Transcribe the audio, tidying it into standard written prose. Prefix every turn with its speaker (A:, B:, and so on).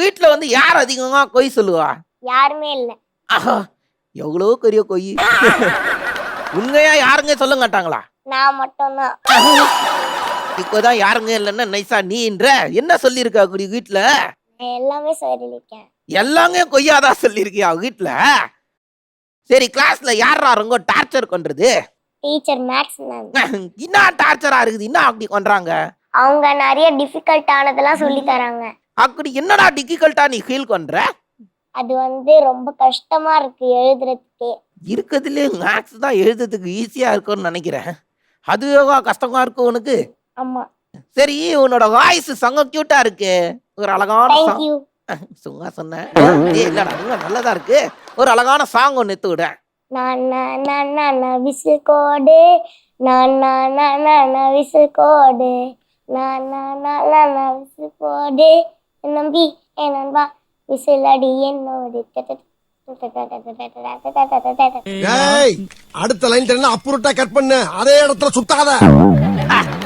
A: வீட்ல வந்து யார் அதிகமா பொய் சொல்லுவா?
B: யாருமே இல்ல.
A: ஆஹா! எவ்வளோ பெரிய பொய். உண்மையா யாருங்க சொல்ல மாட்டாங்களா?
B: நான் மட்டும் தான்.
A: இப்பதான் யாருங்க இல்லன்னா நைஸா நீன்ற என்ன சொல்லியிருக்கா அப்படி வீட்ல?
B: நான் எல்லாமே சொல்லியிருக்கேன்.
A: எல்லாமே பொய்யாதான் சொல்லியிருக்கியா வீட்ல? சரி கிளாஸ்ல யார்ரா ரொம்ப டார்ச்சர் பண்றது?
B: Teacher maths ma'am.
A: என்ன டார்ச்சரா இருக்குது? என்ன அப்படி பண்றாங்க?
B: அவங்க நெறைய டிஃபிகல்ட் ஆனதெல்லாம் சொல்லி தராங்க.
A: அப்படி என்னடா டிஃபிகல்ட்டா நீ ஃபீல் பண்ற?
B: அது வந்து ரொம்ப கஷ்டமா இருக்கு எழுதுறதுக்கே.
A: இருக்கதுலே மேக்ஸ் தான் எழுதுறதுக்கு ஈஸியா இருக்கும்னு நினைக்கிறேன். அதுவா கஷ்டமா இருக்கும் உனக்கு?
B: ஆமா.
A: சரி உன்னோட வாய்ஸ் செம்ம கியூட்டா இருக்கு. ஒரு அழகான
B: தேங்க் யூ.
A: சும்மா சொன்னேன். ஏய் இல்லடா இன்னும் நல்லதா இருக்கு. ஒரு அழகான சாங் ஒன்னு எடுத்து விடு.
B: நான் விசில் கோடு. நான் விசில் கோடு. நான் விசில் கோடு. என் நம்பி என் நண்பா விசில் அடி என்னோடு.
C: அடுத்த லைன் அப்புறட்டா கட் பண்ணு, அதே இடத்துல சுத்தாத.